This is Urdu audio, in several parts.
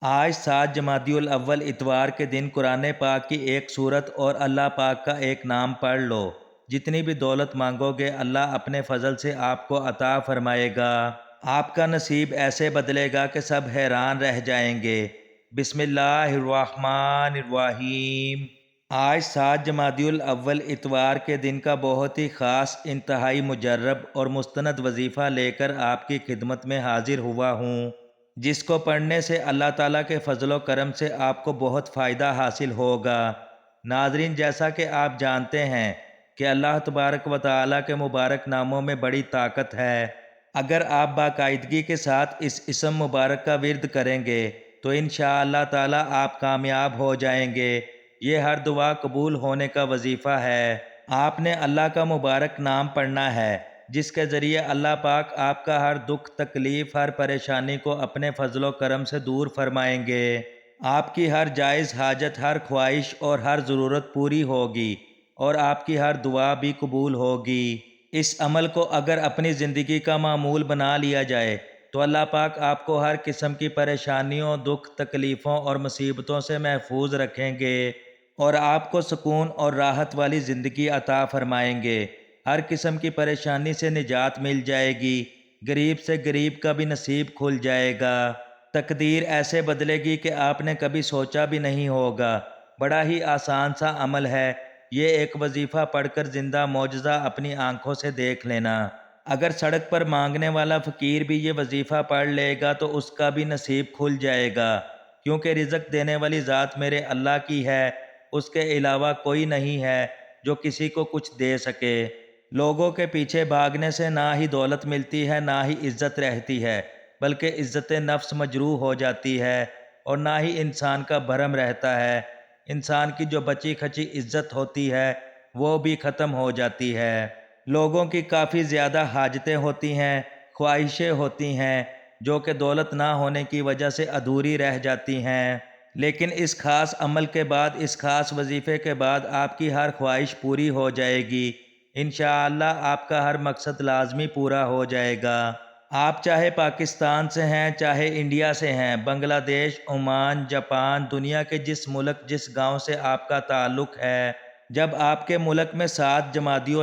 آج 7 جمادی اتوار کے دن قرآن پاک کی ایک صورت اور اللہ پاک کا ایک نام پڑھ لو۔ جتنی بھی دولت مانگو گے اللہ اپنے فضل سے آپ کو عطا فرمائے گا۔ آپ کا نصیب ایسے بدلے گا کہ سب حیران رہ جائیں گے۔ بسم اللہ الرحمن الرحیم۔ آج 7 جمادی اتوار کے دن کا بہت ہی خاص، انتہائی مجرب اور مستند وظیفہ لے کر آپ کی خدمت میں حاضر ہوا ہوں، جس کو پڑھنے سے اللہ تعالیٰ کے فضل و کرم سے آپ کو بہت فائدہ حاصل ہوگا۔ ناظرین، جیسا کہ آپ جانتے ہیں کہ اللہ تبارک و تعالیٰ کے مبارک ناموں میں بڑی طاقت ہے۔ اگر آپ باقاعدگی کے ساتھ اس اسم مبارک کا ورد کریں گے تو انشاءاللہ تعالیٰ آپ کامیاب ہو جائیں گے۔ یہ ہر دعا قبول ہونے کا وظیفہ ہے۔ آپ نے اللہ کا مبارک نام پڑھنا ہے، جس کے ذریعے اللہ پاک آپ کا ہر دکھ تکلیف، ہر پریشانی کو اپنے فضل و کرم سے دور فرمائیں گے۔ آپ کی ہر جائز حاجت، ہر خواہش اور ہر ضرورت پوری ہوگی اور آپ کی ہر دعا بھی قبول ہوگی۔ اس عمل کو اگر اپنی زندگی کا معمول بنا لیا جائے تو اللہ پاک آپ کو ہر قسم کی پریشانیوں، دکھ تکلیفوں اور مصیبتوں سے محفوظ رکھیں گے اور آپ کو سکون اور راحت والی زندگی عطا فرمائیں گے۔ ہر قسم کی پریشانی سے نجات مل جائے گی، غریب سے غریب کا بھی نصیب کھل جائے گا، تقدیر ایسے بدلے گی کہ آپ نے کبھی سوچا بھی نہیں ہوگا۔ بڑا ہی آسان سا عمل ہے، یہ ایک وظیفہ پڑھ کر زندہ معجزہ اپنی آنکھوں سے دیکھ لینا۔ اگر سڑک پر مانگنے والا فقیر بھی یہ وظیفہ پڑھ لے گا تو اس کا بھی نصیب کھل جائے گا، کیونکہ رزق دینے والی ذات میرے اللہ کی ہے، اس کے علاوہ کوئی نہیں ہے جو کسی کو کچھ دے سکے۔ لوگوں کے پیچھے بھاگنے سے نہ ہی دولت ملتی ہے، نہ ہی عزت رہتی ہے، بلکہ عزت نفس مجروح ہو جاتی ہے اور نہ ہی انسان کا بھرم رہتا ہے۔ انسان کی جو بچی کھچی عزت ہوتی ہے وہ بھی ختم ہو جاتی ہے۔ لوگوں کی کافی زیادہ حاجتیں ہوتی ہیں، خواہشیں ہوتی ہیں، جو کہ دولت نہ ہونے کی وجہ سے ادھوری رہ جاتی ہیں، لیکن اس خاص عمل کے بعد، اس خاص وظیفے کے بعد آپ کی ہر خواہش پوری ہو جائے گی۔ انشاءاللہ آپ کا ہر مقصد لازمی پورا ہو جائے گا۔ آپ چاہے پاکستان سے ہیں، چاہے انڈیا سے ہیں، بنگلہ دیش، عمان، جاپان، دنیا کے جس ملک، جس گاؤں سے آپ کا تعلق ہے، جب آپ کے ملک میں 7 جمادی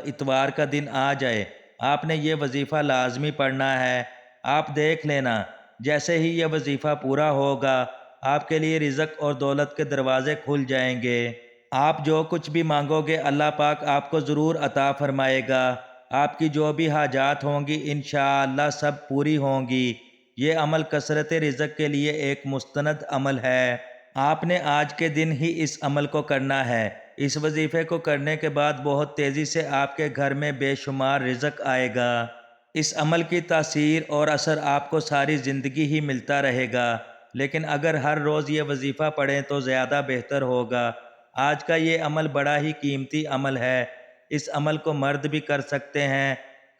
اتوار کا دن آ جائے، آپ نے یہ وظیفہ لازمی پڑھنا ہے۔ آپ دیکھ لینا، جیسے ہی یہ وظیفہ پورا ہوگا آپ کے لیے رزق اور دولت کے دروازے کھل جائیں گے۔ آپ جو کچھ بھی مانگو گے اللہ پاک آپ کو ضرور عطا فرمائے گا۔ آپ کی جو بھی حاجات ہوں گی انشاءاللہ سب پوری ہوں گی۔ یہ عمل کثرت رزق کے لیے ایک مستند عمل ہے۔ آپ نے آج کے دن ہی اس عمل کو کرنا ہے۔ اس وظیفے کو کرنے کے بعد بہت تیزی سے آپ کے گھر میں بے شمار رزق آئے گا۔ اس عمل کی تاثیر اور اثر آپ کو ساری زندگی ہی ملتا رہے گا، لیکن اگر ہر روز یہ وظیفہ پڑھیں تو زیادہ بہتر ہوگا۔ آج کا یہ عمل بڑا ہی قیمتی عمل ہے۔ اس عمل کو مرد بھی کر سکتے ہیں،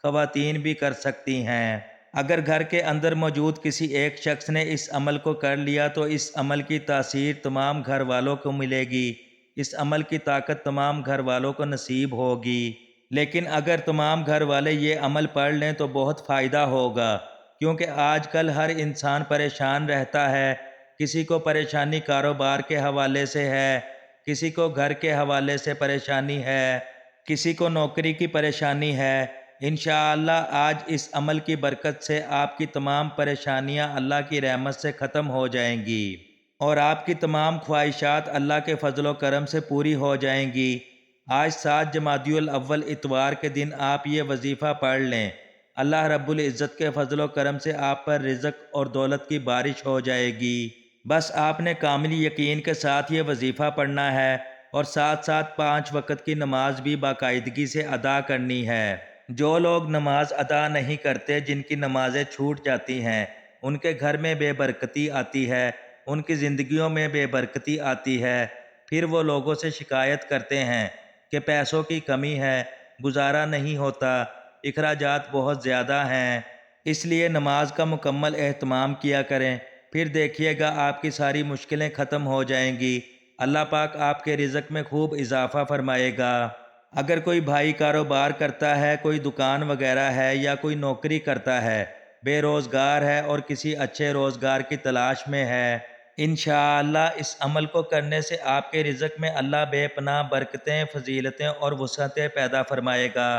خواتین بھی کر سکتی ہیں۔ اگر گھر کے اندر موجود کسی ایک شخص نے اس عمل کو کر لیا تو اس عمل کی تاثیر تمام گھر والوں کو ملے گی، اس عمل کی طاقت تمام گھر والوں کو نصیب ہوگی۔ لیکن اگر تمام گھر والے یہ عمل پڑھ لیں تو بہت فائدہ ہوگا، کیونکہ آج کل ہر انسان پریشان رہتا ہے۔ کسی کو پریشانی کاروبار کے حوالے سے ہے، کسی کو گھر کے حوالے سے پریشانی ہے، کسی کو نوکری کی پریشانی ہے۔ انشاءاللہ آج اس عمل کی برکت سے آپ کی تمام پریشانیاں اللہ کی رحمت سے ختم ہو جائیں گی اور آپ کی تمام خواہشات اللہ کے فضل و کرم سے پوری ہو جائیں گی۔ آج 7 جمادی اتوار کے دن آپ یہ وظیفہ پڑھ لیں، اللہ رب العزت کے فضل و کرم سے آپ پر رزق اور دولت کی بارش ہو جائے گی۔ بس آپ نے کامل یقین کے ساتھ یہ وظیفہ پڑھنا ہے اور ساتھ ساتھ 5 وقت کی نماز بھی باقاعدگی سے ادا کرنی ہے۔ جو لوگ نماز ادا نہیں کرتے، جن کی نمازیں چھوٹ جاتی ہیں، ان کے گھر میں بے برکتی آتی ہے، ان کی زندگیوں میں بے برکتی آتی ہے۔ پھر وہ لوگوں سے شکایت کرتے ہیں کہ پیسوں کی کمی ہے، گزارا نہیں ہوتا، اخراجات بہت زیادہ ہیں۔ اس لیے نماز کا مکمل اہتمام کیا کریں، پھر دیکھیے گا آپ کی ساری مشکلیں ختم ہو جائیں گی۔ اللہ پاک آپ کے رزق میں خوب اضافہ فرمائے گا۔ اگر کوئی بھائی کاروبار کرتا ہے، کوئی دکان وغیرہ ہے یا کوئی نوکری کرتا ہے، بے روزگار ہے اور کسی اچھے روزگار کی تلاش میں ہے۔ انشاءاللہ اس عمل کو کرنے سے آپ کے رزق میں اللہ بے پناہ برکتیں، فضیلتیں اور وسعتیں پیدا فرمائے گا،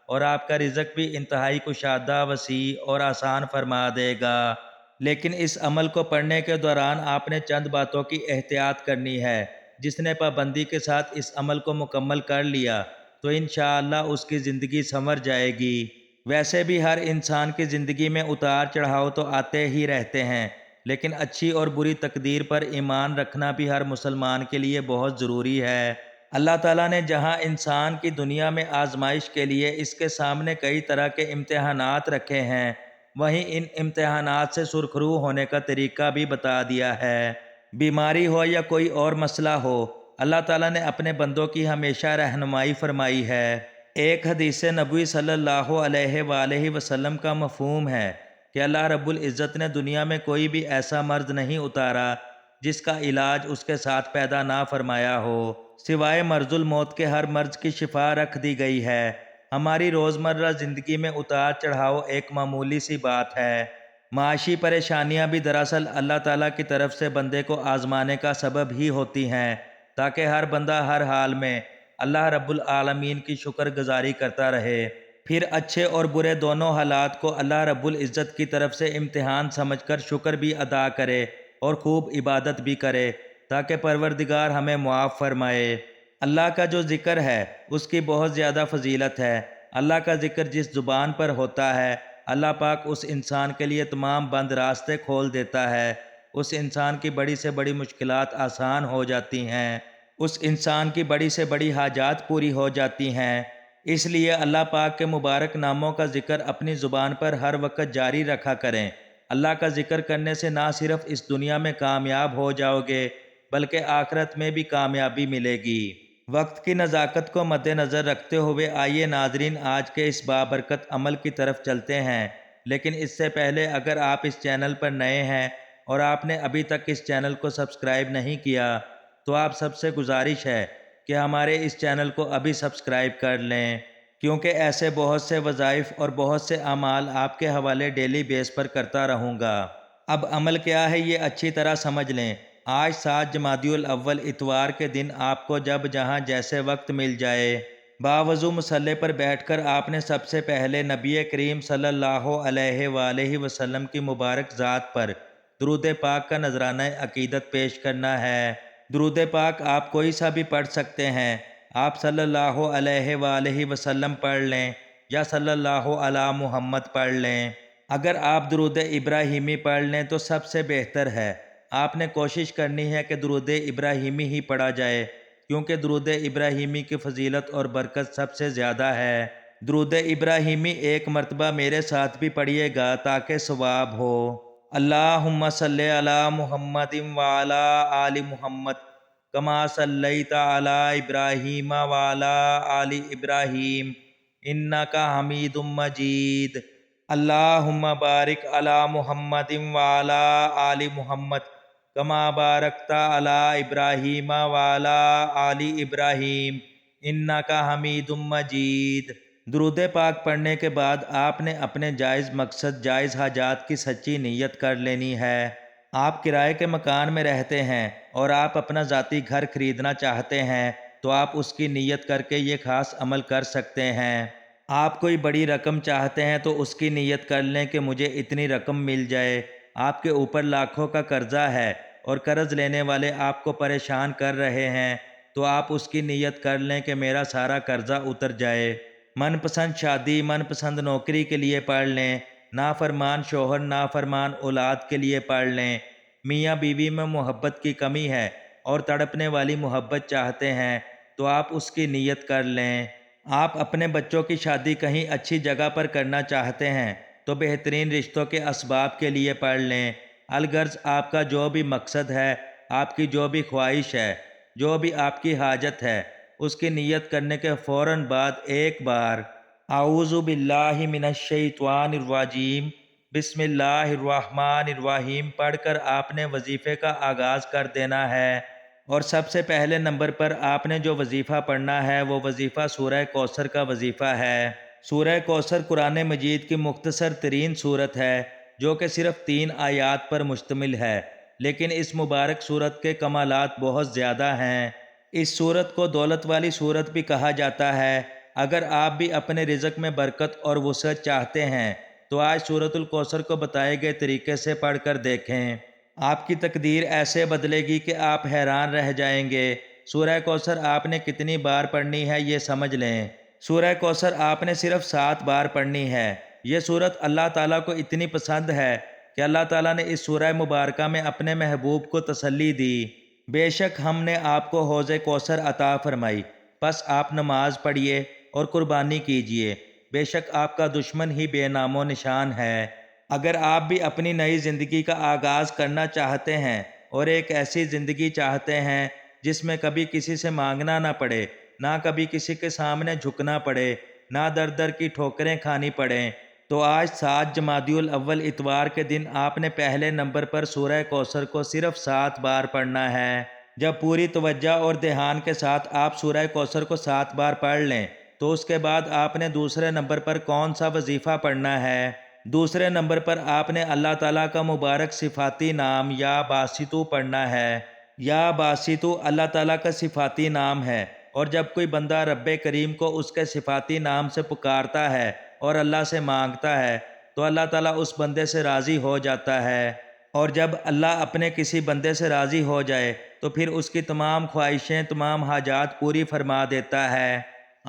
اور آپ کا رزق بھی انتہائی کشادہ، وسیع اور آسان فرما دے گا۔ لیکن اس عمل کو پڑھنے کے دوران آپ نے چند باتوں کی احتیاط کرنی ہے۔ جس نے پابندی کے ساتھ اس عمل کو مکمل کر لیا تو انشاءاللہ اس کی زندگی سنور جائے گی۔ ویسے بھی ہر انسان کی زندگی میں اتار چڑھاؤ تو آتے ہی رہتے ہیں، لیکن اچھی اور بری تقدیر پر ایمان رکھنا بھی ہر مسلمان کے لیے بہت ضروری ہے۔ اللہ تعالیٰ نے جہاں انسان کی دنیا میں آزمائش کے لیے اس کے سامنے کئی طرح کے امتحانات رکھے ہیں، وہیں ان امتحانات سے سرخرو ہونے کا طریقہ بھی بتا دیا ہے۔ بیماری ہو یا کوئی اور مسئلہ ہو، اللہ تعالیٰ نے اپنے بندوں کی ہمیشہ رہنمائی فرمائی ہے۔ ایک حدیث نبوی صلی اللہ علیہ وآلہ وسلم کا مفہوم ہے کہ اللہ رب العزت نے دنیا میں کوئی بھی ایسا مرض نہیں اتارا جس کا علاج اس کے ساتھ پیدا نہ فرمایا ہو۔ سوائے مرض الموت کے ہر مرض کی شفا رکھ دی گئی ہے۔ ہماری روزمرہ زندگی میں اتار چڑھاؤ ایک معمولی سی بات ہے۔ معاشی پریشانیاں بھی دراصل اللہ تعالیٰ کی طرف سے بندے کو آزمانے کا سبب ہی ہوتی ہیں، تاکہ ہر بندہ ہر حال میں اللہ رب العالمین کی شکر گزاری کرتا رہے، پھر اچھے اور برے دونوں حالات کو اللہ رب العزت کی طرف سے امتحان سمجھ کر شکر بھی ادا کرے اور خوب عبادت بھی کرے، تاکہ پروردگار ہمیں معاف فرمائے۔ اللہ کا جو ذکر ہے اس کی بہت زیادہ فضیلت ہے۔ اللہ کا ذکر جس زبان پر ہوتا ہے، اللہ پاک اس انسان کے لیے تمام بند راستے کھول دیتا ہے، اس انسان کی بڑی سے بڑی مشکلات آسان ہو جاتی ہیں، اس انسان کی بڑی سے بڑی حاجات پوری ہو جاتی ہیں۔ اس لیے اللہ پاک کے مبارک ناموں کا ذکر اپنی زبان پر ہر وقت جاری رکھا کریں۔ اللہ کا ذکر کرنے سے نہ صرف اس دنیا میں کامیاب ہو جاؤ گے بلکہ آخرت میں بھی کامیابی ملے گی۔ وقت کی نزاکت کو مد نظر رکھتے ہوئے آئیے ناظرین آج کے اس بابرکت عمل کی طرف چلتے ہیں، لیکن اس سے پہلے اگر آپ اس چینل پر نئے ہیں اور آپ نے ابھی تک اس چینل کو سبسکرائب نہیں کیا تو آپ سب سے گزارش ہے کہ ہمارے اس چینل کو ابھی سبسکرائب کر لیں، کیونکہ ایسے بہت سے وظائف اور بہت سے اعمال آپ کے حوالے ڈیلی بیس پر کرتا رہوں گا۔ اب عمل کیا ہے یہ اچھی طرح سمجھ لیں۔ آج 7 جمادی الاول اتوار کے دن آپ کو جب جہاں جیسے وقت مل جائے، باوضو مصلی پر بیٹھ کر آپ نے سب سے پہلے نبی کریم صلی اللہ علیہ وآلہ وسلم کی مبارک ذات پر درود پاک کا نذرانہ عقیدت پیش کرنا ہے۔ درود پاک آپ کوئی سا بھی پڑھ سکتے ہیں، آپ صلی اللہ علیہ وآلہ وسلم پڑھ لیں یا صلی اللہ علی محمد پڑھ لیں۔ اگر آپ درود ابراہیمی پڑھ لیں تو سب سے بہتر ہے۔ آپ نے کوشش کرنی ہے کہ درود ابراہیمی ہی پڑھا جائے، کیونکہ درود ابراہیمی کی فضیلت اور برکت سب سے زیادہ ہے۔ درود ابراہیمی ایک مرتبہ میرے ساتھ بھی پڑھیے گا تاکہ ثواب ہو۔ اللہم صلی علی محمد وعلی آل محمد کما صلیت علی ابراہیم وعلی آل ابراہیم انک حمید مجید۔ اللہم بارک علی محمد وعلی آل محمد کما بارکت علی ابراہیم وعلی آل ابراہیم انک حمید مجید۔ درود پاک پڑھنے کے بعد آپ نے اپنے جائز مقصد، جائز حاجات کی سچی نیت کر لینی ہے۔ آپ کرائے کے مکان میں رہتے ہیں اور آپ اپنا ذاتی گھر خریدنا چاہتے ہیں تو آپ اس کی نیت کر کے یہ خاص عمل کر سکتے ہیں۔ آپ کوئی بڑی رقم چاہتے ہیں تو اس کی نیت کر لیں کہ مجھے اتنی رقم مل جائے۔ آپ کے اوپر لاکھوں کا قرضہ ہے اور قرض لینے والے آپ کو پریشان کر رہے ہیں تو آپ اس کی نیت کر لیں کہ میرا سارا قرضہ اتر جائے۔ من پسند شادی، من پسند نوکری کے لیے پڑھ لیں۔ نافرمان شوہر، نافرمان اولاد کے لیے پڑھ لیں۔ میاں بیوی میں محبت کی کمی ہے اور تڑپنے والی محبت چاہتے ہیں تو آپ اس کی نیت کر لیں۔ آپ اپنے بچوں کی شادی کہیں اچھی جگہ پر کرنا چاہتے ہیں تو بہترین رشتوں کے اسباب کے لیے پڑھ لیں۔ الغرض آپ کا جو بھی مقصد ہے، آپ کی جو بھی خواہش ہے، جو بھی آپ کی حاجت ہے، اس کی نیت کرنے کے فوراً بعد ایک بار اعوذ باللہ من الشیطان الرجیم بسم اللہ الرحمن الرحیم پڑھ کر آپ نے وظیفے کا آغاز کر دینا ہے۔ اور سب سے پہلے نمبر پر آپ نے جو وظیفہ پڑھنا ہے وہ وظیفہ سورہ کوثر کا وظیفہ ہے۔ سورہ کوثر قرآن مجید کی مختصر ترین صورت ہے۔ جو کہ صرف 3 آیات پر مشتمل ہے، لیکن اس مبارک صورت کے کمالات بہت زیادہ ہیں۔ اس صورت کو دولت والی صورت بھی کہا جاتا ہے۔ اگر آپ بھی اپنے رزق میں برکت اور وسعت چاہتے ہیں تو آج سورۃ الکوثر کو بتائے گئے طریقے سے پڑھ کر دیکھیں۔ آپ کی تقدیر ایسے بدلے گی کہ آپ حیران رہ جائیں گے۔ سورہ کوثر آپ نے کتنی بار پڑھنی ہے یہ سمجھ لیں۔ سورہ کوثر آپ نے صرف 7 بار پڑھنی ہے۔ یہ سورت اللہ تعالیٰ کو اتنی پسند ہے کہ اللہ تعالیٰ نے اس سورہ مبارکہ میں اپنے محبوب کو تسلی دی۔ بے شک ہم نے آپ کو حوض کوثر عطا فرمائی، پس آپ نماز پڑھیے اور قربانی کیجیے، بے شک آپ کا دشمن ہی بے نام و نشان ہے۔ اگر آپ بھی اپنی نئی زندگی کا آغاز کرنا چاہتے ہیں اور ایک ایسی زندگی چاہتے ہیں جس میں کبھی کسی سے مانگنا نہ پڑے، نہ کبھی کسی کے سامنے جھکنا پڑے، نہ در در کی ٹھوکریں کھانی پڑیں، تو آج 7 جمادی الاول اتوار کے دن آپ نے پہلے نمبر پر سورہ کوثر کو صرف 7 بار پڑھنا ہے۔ جب پوری توجہ اور دھیان کے ساتھ آپ سورہ کوثر کو 7 بار پڑھ لیں تو اس کے بعد آپ نے دوسرے نمبر پر کون سا وظیفہ پڑھنا ہے؟ دوسرے نمبر پر آپ نے اللہ تعالیٰ کا مبارک صفاتی نام یا باسطو پڑھنا ہے۔ یا باسطو اللہ تعالیٰ کا صفاتی نام ہے، اور جب کوئی بندہ رب کریم کو اس کے صفاتی نام سے پکارتا ہے اور اللہ سے مانگتا ہے تو اللہ تعالیٰ اس بندے سے راضی ہو جاتا ہے، اور جب اللہ اپنے کسی بندے سے راضی ہو جائے تو پھر اس کی تمام خواہشیں، تمام حاجات پوری فرما دیتا ہے۔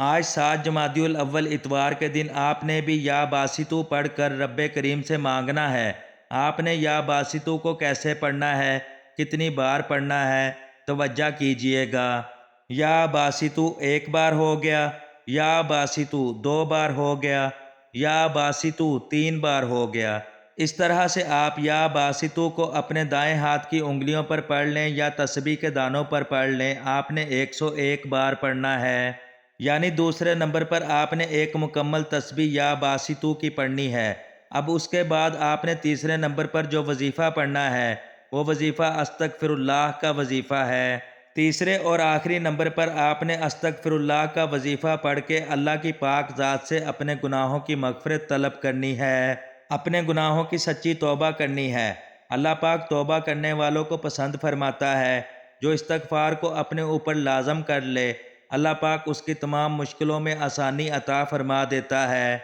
آج 7 جمادی الاول اتوار کے دن آپ نے بھی یا باسطو پڑھ کر رب کریم سے مانگنا ہے۔ آپ نے یا باسطو کو کیسے پڑھنا ہے، کتنی بار پڑھنا ہے، توجہ کیجئے گا۔ یا باسطو 1 بار ہو گیا، یا باسطو 2 بار ہو گیا، یا باسطو 3 بار ہو گیا۔ اس طرح سے آپ یا باسطو کو اپنے دائیں ہاتھ کی انگلیوں پر پڑھ لیں یا تسبیح کے دانوں پر پڑھ لیں۔ آپ نے 101 بار پڑھنا ہے، یعنی دوسرے نمبر پر آپ نے ایک مکمل تسبیح یا باسطو کی پڑھنی ہے۔ اب اس کے بعد آپ نے تیسرے نمبر پر جو وظیفہ پڑھنا ہے وہ وظیفہ استغفر اللہ کا وظیفہ ہے۔ تیسرے اور آخری نمبر پر آپ نے استغفر اللہ کا وظیفہ پڑھ کے اللہ کی پاک ذات سے اپنے گناہوں کی مغفرت طلب کرنی ہے، اپنے گناہوں کی سچی توبہ کرنی ہے۔ اللہ پاک توبہ کرنے والوں کو پسند فرماتا ہے۔ جو استغفار کو اپنے اوپر لازم کر لے، اللہ پاک اس کی تمام مشکلوں میں آسانی عطا فرما دیتا ہے،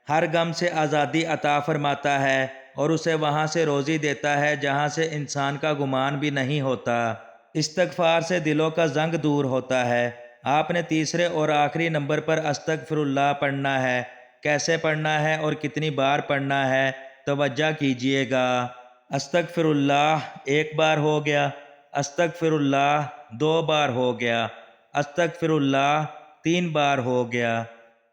ہر غم سے آزادی عطا فرماتا ہے، اور اسے وہاں سے روزی دیتا ہے جہاں سے انسان کا گمان بھی نہیں ہوتا۔ استغفار سے دلوں کا زنگ دور ہوتا ہے۔ آپ نے تیسرے اور آخری نمبر پر استغفر اللہ پڑھنا ہے۔ کیسے پڑھنا ہے اور کتنی بار پڑھنا ہے، توجہ کیجئے گا۔ استغفر اللہ 1 بار ہو گیا، استغفر اللہ 2 بار ہو گیا، استغفر اللہ 3 بار ہو گیا۔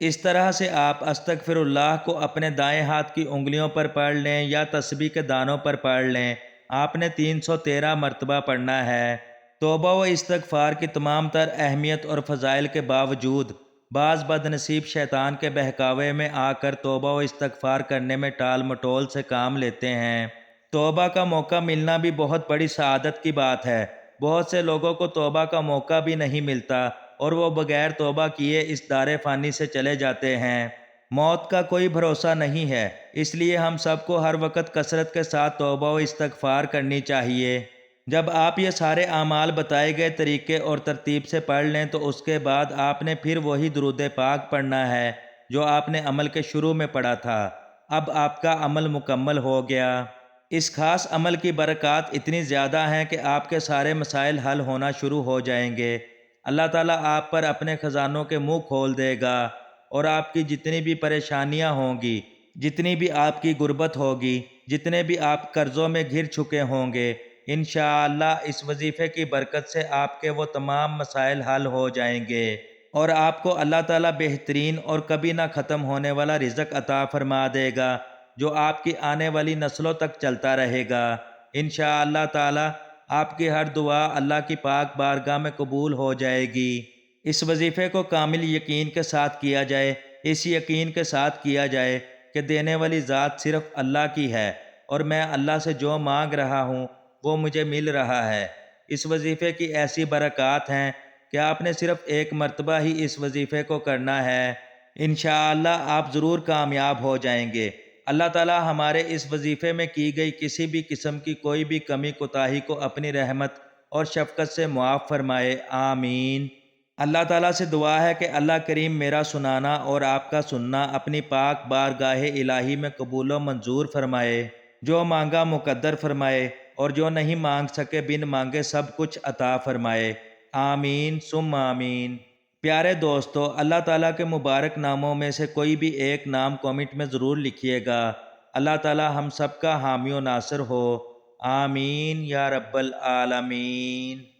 اس طرح سے آپ استغفر اللہ کو اپنے دائیں ہاتھ کی انگلیوں پر پڑھ لیں یا تسبیح کے دانوں پر پڑھ لیں۔ آپ نے 313 مرتبہ پڑھنا ہے۔ توبہ و استغفار کی تمام تر اہمیت اور فضائل کے باوجود بعض بد نصیب شیطان کے بہکاوے میں آ کر توبہ و استغفار کرنے میں ٹال مٹول سے کام لیتے ہیں۔ توبہ کا موقع ملنا بھی بہت بڑی سعادت کی بات ہے۔ بہت سے لوگوں کو توبہ کا موقع بھی نہیں ملتا اور وہ بغیر توبہ کیے اس دار فانی سے چلے جاتے ہیں۔ موت کا کوئی بھروسہ نہیں ہے، اس لیے ہم سب کو ہر وقت کثرت کے ساتھ توبہ و استغفار کرنی چاہیے۔ جب آپ یہ سارے اعمال بتائے گئے طریقے اور ترتیب سے پڑھ لیں تو اس کے بعد آپ نے پھر وہی درود پاک پڑھنا ہے جو آپ نے عمل کے شروع میں پڑھا تھا۔ اب آپ کا عمل مکمل ہو گیا۔ اس خاص عمل کی برکات اتنی زیادہ ہیں کہ آپ کے سارے مسائل حل ہونا شروع ہو جائیں گے۔ اللہ تعالیٰ آپ پر اپنے خزانوں کے منہ کھول دے گا، اور آپ کی جتنی بھی پریشانیاں ہوں گی، جتنی بھی آپ کی غربت ہوگی، جتنے بھی آپ قرضوں میں گر چکے ہوں گے، انشاءاللہ اس وظیفے کی برکت سے آپ کے وہ تمام مسائل حل ہو جائیں گے، اور آپ کو اللہ تعالیٰ بہترین اور کبھی نہ ختم ہونے والا رزق عطا فرما دے گا جو آپ کی آنے والی نسلوں تک چلتا رہے گا۔ انشاءاللہ تعالی آپ کی ہر دعا اللہ کی پاک بارگاہ میں قبول ہو جائے گی۔ اس وظیفے کو کامل یقین کے ساتھ کیا جائے، اس یقین کے ساتھ کیا جائے کہ دینے والی ذات صرف اللہ کی ہے، اور میں اللہ سے جو مانگ رہا ہوں وہ مجھے مل رہا ہے۔ اس وظیفے کی ایسی برکات ہیں کہ آپ نے صرف 1 مرتبہ ہی اس وظیفے کو کرنا ہے، انشاءاللہ آپ ضرور کامیاب ہو جائیں گے۔ اللہ تعالی ہمارے اس وظیفے میں کی گئی کسی بھی قسم کی کوئی بھی کمی کوتاہی کو اپنی رحمت اور شفقت سے معاف فرمائے، آمین۔ اللہ تعالیٰ سے دعا ہے کہ اللہ کریم میرا سنانا اور آپ کا سننا اپنی پاک بارگاہ الہی میں قبول و منظور فرمائے، جو مانگا مقدر فرمائے اور جو نہیں مانگ سکے بن مانگے سب کچھ عطا فرمائے، آمین ثم آمین۔ پیارے دوستو، اللہ تعالیٰ کے مبارک ناموں میں سے کوئی بھی ایک نام کومنٹ میں ضرور لکھیے گا۔ اللہ تعالیٰ ہم سب کا حامی و ناصر ہو، آمین یا رب العالمین۔